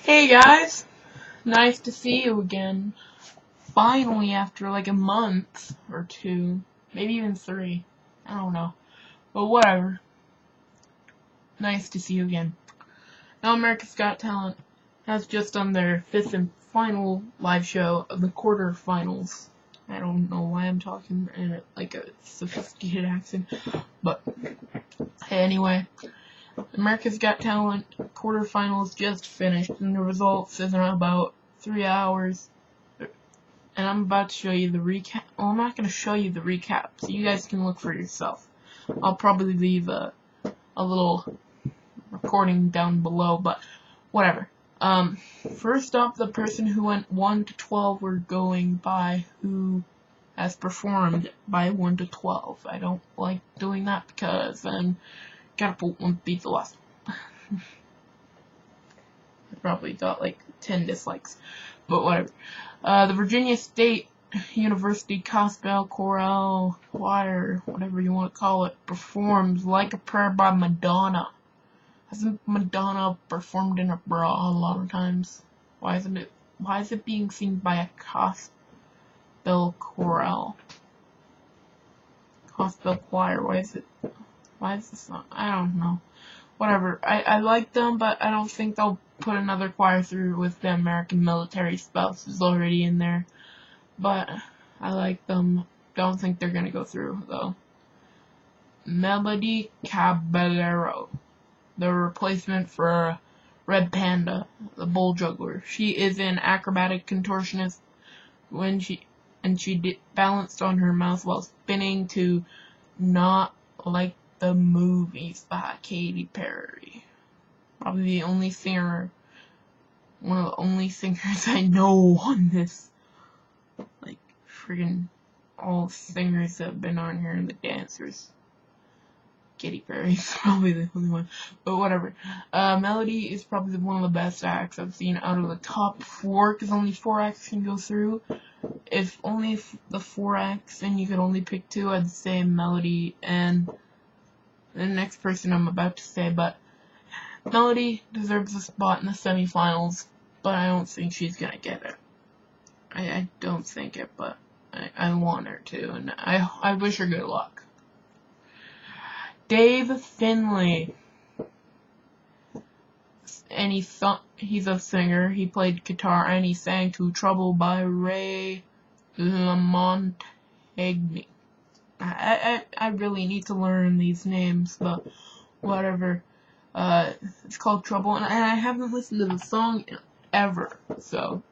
Hey guys, nice to see you again. Finally, after like a month or two, maybe even 3. I don't know. But whatever. Nice to see you again. Now America's Got Talent has just done their 5th and final live show of the quarterfinals. I don't know why I'm talking in like a sophisticated accent, but hey, anyway. America's Got Talent quarterfinals just finished, and the results is in about 3 hours. And I'm about to show you the recap. Well, I'm not going to show you the recap, so you guys can look for yourself. I'll probably leave a little recording down below, but whatever. First up, the person who went 1 to 12, we're going by who has performed by 1 to 12. I don't like doing that because then Catapult won't beat the last one. I probably got like 10 dislikes, but whatever. The Virginia State University Gospel Chorale Choir, whatever you want to call it, performs Like a Prayer by Madonna. Hasn't Madonna performed in a bra a lot of times? Why is it being seen by a gospel chorale? Gospel choir, why is this not? I don't know. Whatever. I like them, but I don't think they'll put another choir through with the American military spouses already in there. But I like them. Don't think they're gonna go through, though. Melody Caballero, the replacement for Red Panda, the bull juggler. She is an acrobatic contortionist when she balanced on her mouth while spinning to Not Like the Movies by Katy Perry. Probably the only singer, one of the only singers I know on this. Like, friggin' all singers that have been on here and the dancers. Katy Perry's probably the only one, but whatever. Melody is probably one of the best acts I've seen out of the top 4, because only 4 acts can go through. If only the 4 acts and you could only pick 2, I'd say Melody and the next person I'm about to say, but Melody deserves a spot in the semifinals, but I don't think she's gonna get it. I don't think it, but I want her to, and I wish her good luck. Dave Fenley, and he's a singer. He played guitar and he sang to Trouble by Ray LaMontagne. I really need to learn these names, but whatever. It's called Trouble, and I haven't listened to the song ever, so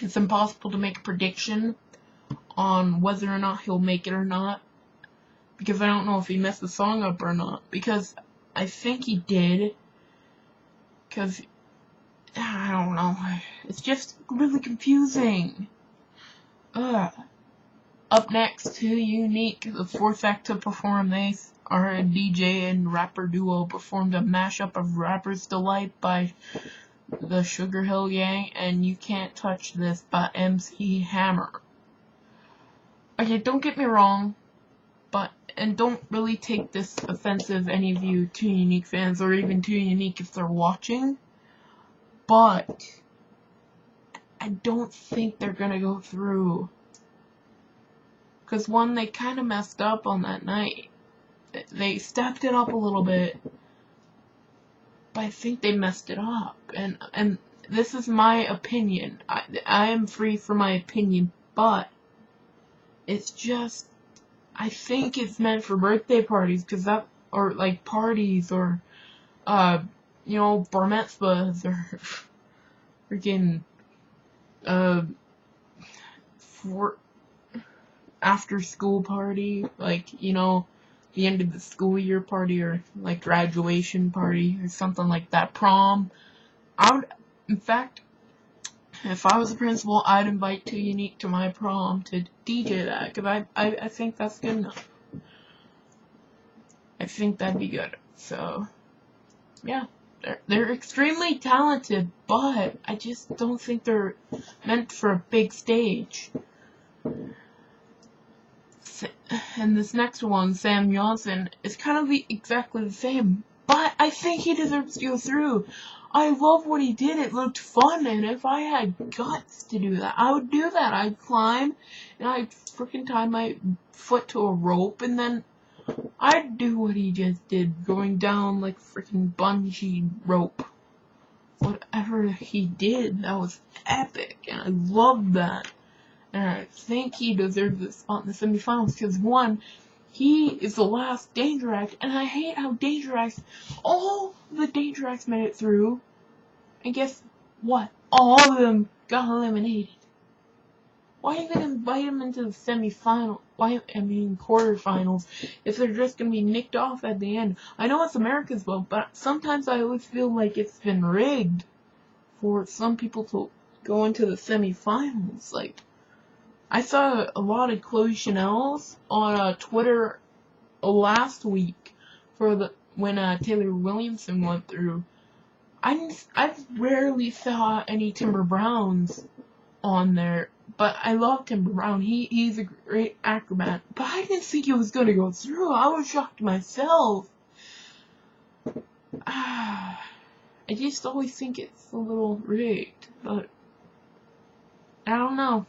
it's impossible to make a prediction on whether or not he'll make it or not, because I don't know if he messed the song up or not, because I think he did, because, I don't know, it's just really confusing. Up next, 2 Unique, the 4th act to perform. They are a DJ and rapper duo, performed a mashup of Rapper's Delight by the Sugarhill Gang and You Can't Touch This by MC Hammer. Okay, don't get me wrong, and don't really take this offensive, any of you 2 Unique fans, or even 2 Unique if they're watching, but I don't think they're gonna go through. Because one, they kind of messed up on that night. They stepped it up a little bit, but I think they messed it up. And this is my opinion. I am free for my opinion, but it's just, I think it's meant for birthday parties, or like parties, or, bar mitzvahs, or freaking, after school party, like, the end of the school year party, or like graduation party, or something like that, prom. In fact, if I was the principal, I'd invite 2 Unique to my prom to DJ that, because I think that's good enough. I think that'd be good. So, yeah. They're extremely talented, but I just don't think they're meant for a big stage. And this next one, Sam Johnson, is kind of exactly the same, but I think he deserves to go through. I love what he did. It looked fun, and if I had guts to do that, I would do that. I'd climb, and I'd freaking tie my foot to a rope, and then I'd do what he just did, going down like freaking bungee rope. Whatever he did, that was epic, and I loved that. And I think he deserves a spot in the semifinals, because one, he is the last Danger Act, and I hate how Danger Acts, all the Danger Acts made it through, and guess what? All of them got eliminated. Why even invite them into the semifinal? Quarterfinals, if they're just gonna be nicked off at the end? I know it's America's vote, but sometimes I always feel like it's been rigged for some people to go into the semifinals. Like, I saw a lot of Chloe Chanel's on Twitter last week for when Taylor Williamson went through. I rarely saw any Timber Browns on there, but I love Timber Brown. He's a great acrobat, but I didn't think he was gonna go through. I was shocked myself. I just always think it's a little rigged, but I don't know.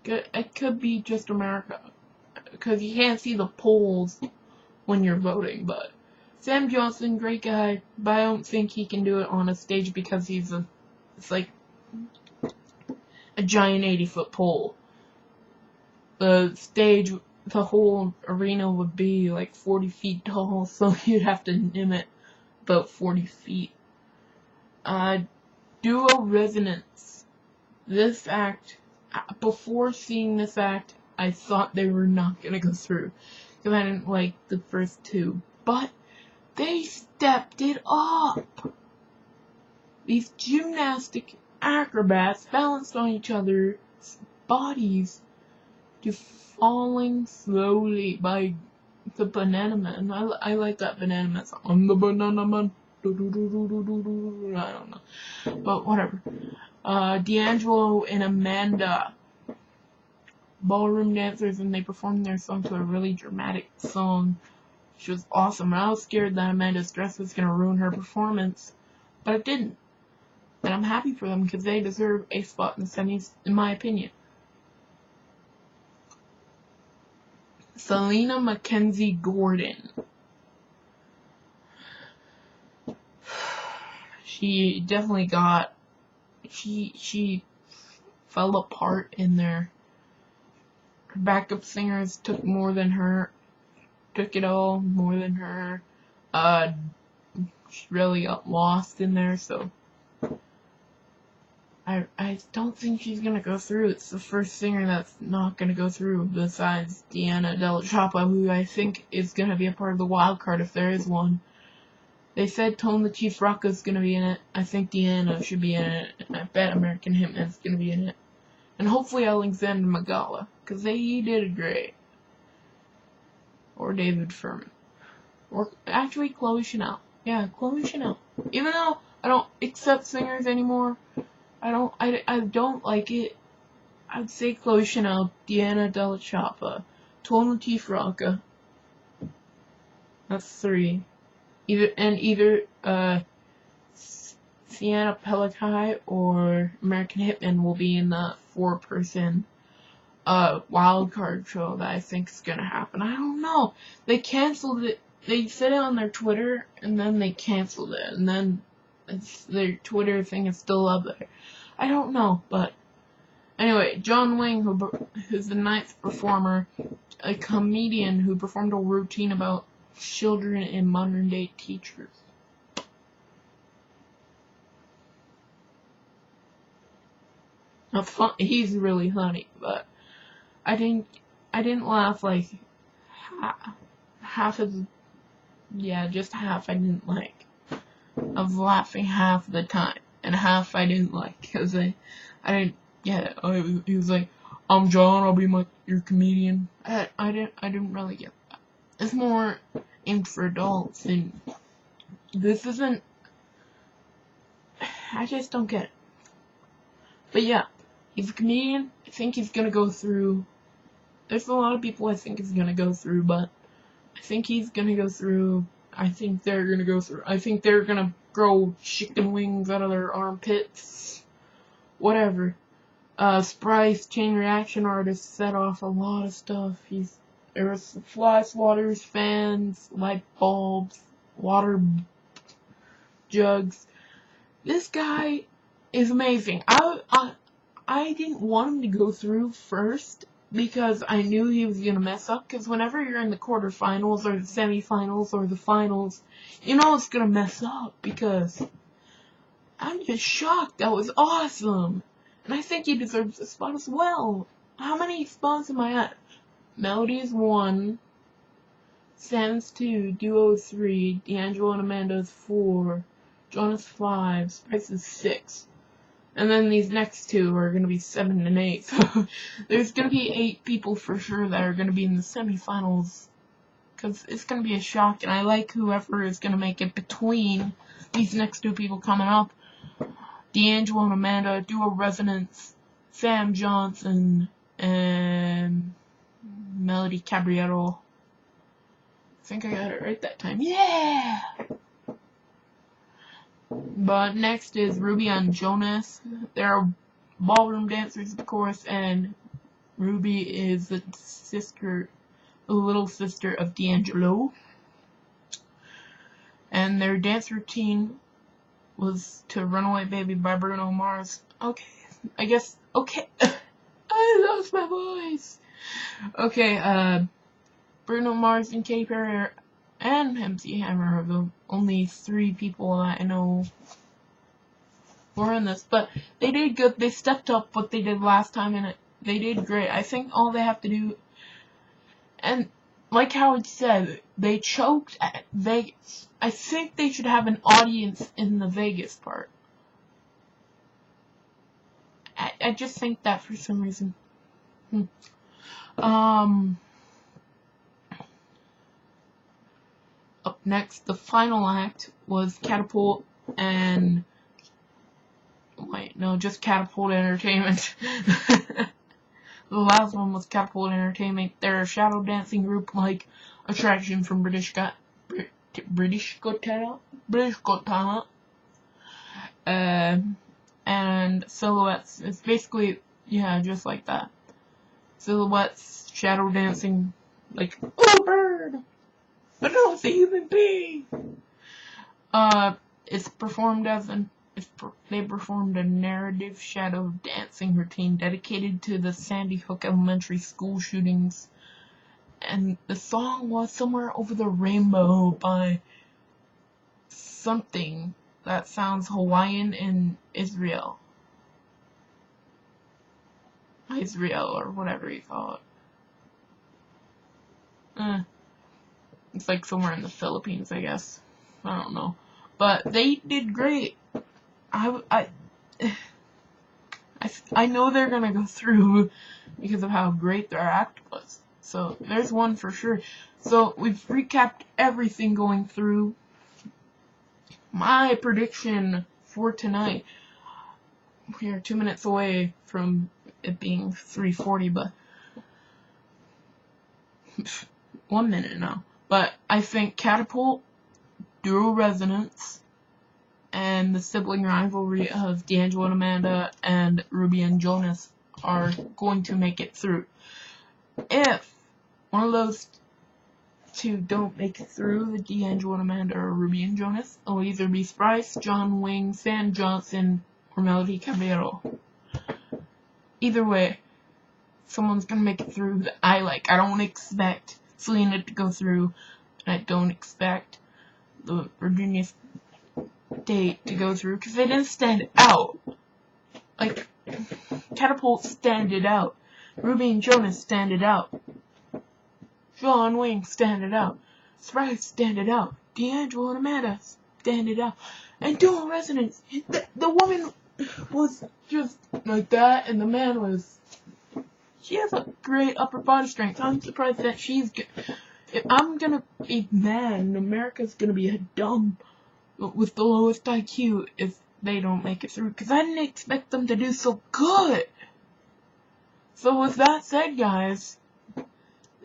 It could be just America, because you can't see the polls when you're voting. But Sam Johnson, great guy, but I don't think he can do it on a stage because it's like a giant 80-foot pole. The stage, the whole arena would be like 40 feet tall, so you'd have to limit about 40 feet. Duo Resonance. This act, before seeing this act, I thought they were not gonna go through, because I didn't like the first two, but they stepped it up. These gymnastic acrobats balanced on each other's bodies to falling slowly by the Banana Man. I like that Banana Man song. I'm the Banana Man. I don't know. But whatever. D'Angelo and Amanda, ballroom dancers, and they performed their song to a really dramatic song, which was awesome. And I was scared that Amanda's dress was going to ruin her performance, but it didn't. And I'm happy for them, because they deserve a spot in the semis, in my opinion. Selena Mykenzie Gordon. She definitely she fell apart in there. Her backup singers took it all more than her. She really got lost in there, so I don't think she's gonna go through. It's the first singer that's not gonna go through, besides Deanna Della Chapa, who I think is gonna be a part of the wild card if there is one. They said Tone the Chief Rocca's gonna be in it. I think Deanna should be in it, and I bet American Hitman's gonna be in it. And hopefully Alexander Magala, because he did great. Or David Furman. Or actually Chloe Chanel. Yeah, Chloe Chanel. Even though I don't accept singers anymore, I don't like it. I'd say Chloe Chanel, Deanna Della Chapa, Tone Chief Rocca. That's 3. Either Sienna Pelikai or American Hitman will be in the 4-person wild card show that I think is gonna happen. I don't know. They canceled it. They said it on their Twitter, and then they canceled it, and then their Twitter thing is still up there. I don't know, but anyway, John Wing, who's the 9th performer, a comedian who performed a routine about children and modern day teachers. He's really funny, but I didn't laugh like half of, just half I didn't like. I was laughing half the time, and half I didn't like, because I didn't get it. He was like, I'm John, I'll be your comedian. I didn't really get that. It's more aimed for adults, and this isn't. I just don't get it. But yeah, he's a comedian. I think he's gonna go through. There's a lot of people I think he's gonna go through, but I think he's gonna go through. I think they're gonna go through. I think they're gonna grow chicken wings out of their armpits. Whatever. Sprice, chain reaction artist, set off a lot of stuff. There was fly swatters, fans, light bulbs, water jugs. This guy is amazing. I didn't want him to go through first because I knew he was gonna mess up. Because whenever you're in the quarterfinals or the semifinals or the finals, you know it's gonna mess up. Because I'm just shocked. That was awesome. And I think he deserves a spot as well. How many spots am I at? Melody is 1. Sam's 2. Duo 3. D'Angelo and Amanda is 4. Jonas 5. Spice is 6. And then these next 2 are going to be 7 and 8. So there's going to be 8 people for sure that are going to be in the semifinals. Because it's going to be a shock. And I like whoever is going to make it between these next 2 people coming up. D'Angelo and Amanda, Duo Resonance, Sam Johnson, and Melody Caballero. I think I got it right that time. Yeah! But next is Ruby and Jonas. They're ballroom dancers, of course, and Ruby is the little sister of D'Angelo. And their dance routine was to Runaway Baby by Bruno Mars. Okay, I guess, okay. I lost my voice. Okay, Bruno Mars and Katy Perry and MC Hammer are the only 3 people that I know were in this. But they did good. They stepped up what they did last time, and they did great. I think all they have to do, and like Howard said, they choked at Vegas. I think they should have an audience in the Vegas part. I just think that for some reason. Up next, the final act was Catapult and... Wait, no, just Catapult Entertainment. The last one was Catapult Entertainment. They're a shadow dancing group like Attraction from British Got Talent. And Silhouettes. It's basically, yeah, just like that. Silhouettes, shadow dancing, like, oh, bird! But no, it's a human being! It's performed as they performed a narrative shadow dancing routine dedicated to the Sandy Hook Elementary School shootings. And the song was Somewhere Over the Rainbow by something that sounds Hawaiian in Israel. Or whatever you call it. It's like somewhere in the Philippines, I guess. I don't know. But they did great. I know they're gonna go through because of how great their act was. So there's one for sure. So we've recapped everything going through. My prediction for tonight. We are 2 minutes away from it being 3:40, but 1 minute now. But I think Catapult, Duo Resonance, and the sibling rivalry of D'Angelo and Amanda and Ruby and Jonas are going to make it through. If one of those 2 don't make it through, the D'Angelo and Amanda or Ruby and Jonas, it'll either be Sprice, John Wing, Sam Johnson, or Melody Caballero. Either way, someone's gonna make it through that I like. I don't expect Selena to go through, and I don't expect the Virginia State to go through, because they didn't stand out. Like, Catapult standed out. Ruby and Jonas standed out. John Wing standed out. Sprice standed out. D'Angelo and Amanda standed out. And Dual Resonance, the woman was just like that, and the man was... She has a great upper body strength. I'm surprised that she's good. If I'm gonna be mad, and America's gonna be dumb with the lowest IQ if they don't make it through, because I didn't expect them to do so good. So with that said, guys,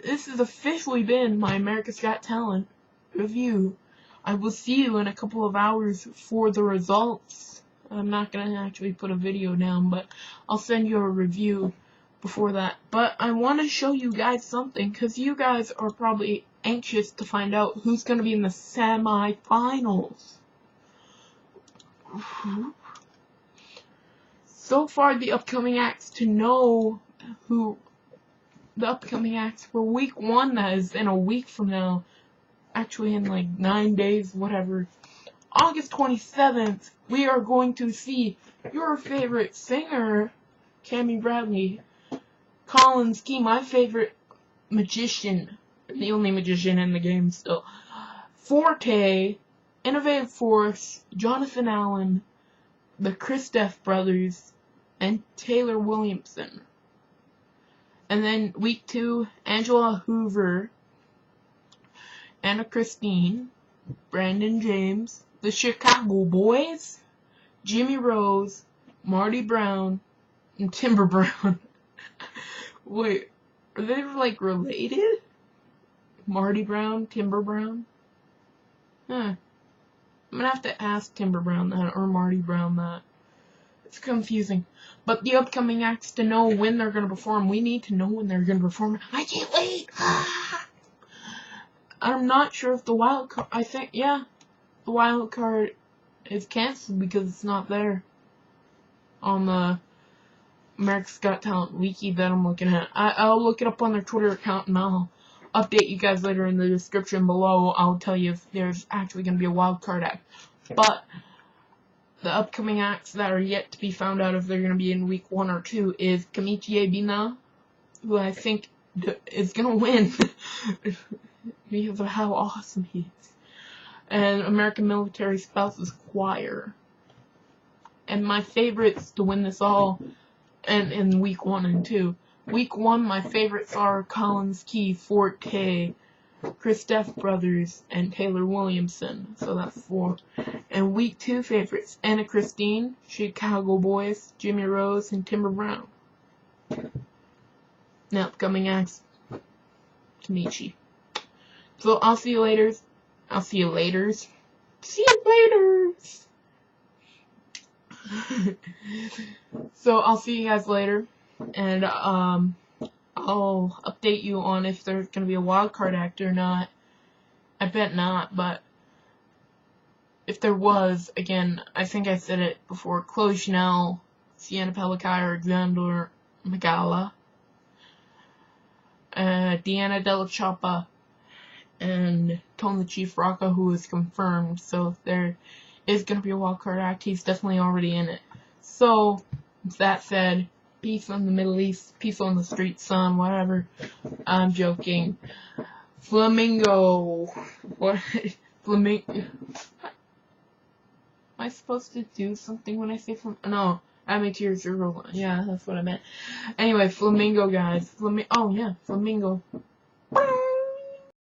this has officially been my America's Got Talent review. I will see you in a couple of hours for the results. I'm not going to actually put a video down, but I'll send you a review before that. But I want to show you guys something, because you guys are probably anxious to find out who's going to be in the semi-finals. So far, the upcoming acts to know who the upcoming acts for week 1, that is in a week from now, actually in like 9 days, whatever. August 27th, we are going to see your favorite singer, Cammie Bradley, Collins Key, my favorite magician, the only magician in the game still, Forte, Innovative Force, Jonathan Allen, the Christoph brothers, and Taylor Williamson. And then week 2, Angela Hoover, Anna Christine, Brandon James, the Chicago Boys, Jimmy Rose, Marty Brown, and Timber Brown. Wait, are they like related? Marty Brown, Timber Brown? Huh. I'm gonna have to ask Timber Brown that, or Marty Brown that. It's confusing. But the upcoming acts to know when they're gonna perform, we need to know when they're gonna perform. I can't wait! I'm not sure if the wild card, I think, yeah, the wild card is canceled because it's not there on the America's Got Talent wiki that I'm looking at. I'll look it up on their Twitter account and I'll update you guys later in the description below. I'll tell you if there's actually going to be a wild card act. But the upcoming acts that are yet to be found out if they're going to be in week 1 or 2 is Kamichi Ebina, who I think is going to win because of how awesome he is, and American Military Spouses Choir. And my favorites to win this all, and in week 1 and 2. Week 1, my favorites are Collins Key, Forte, Christoph Brothers, and Taylor Williamson. So that's 4. And week 2 favorites, Anna Christine, Chicago Boys, Jimmy Rose, and Timber Brown. Now, upcoming acts, Kamichi. So I'll see you later. I'll see you later. See you later. So I'll see you guys later, and I'll update you on if there's gonna be a wild card act or not. I bet not, but if there was, again, I think I said it before, Chloe Chanel, Sienna Pelikai, or Alexander Magala, Deanna Della Choppa, and Tone the Chief Rocca, who is confirmed. So there is going to be a wildcard act. He's definitely already in it. So, with that said, peace on the Middle East, peace on the street, son, whatever. I'm joking. Flamingo. What? Flamingo. Am I supposed to do something when I say flamingo? No. I mean, tears are rolling. Yeah, that's what I meant. Anyway, flamingo, guys. Oh, yeah, flamingo.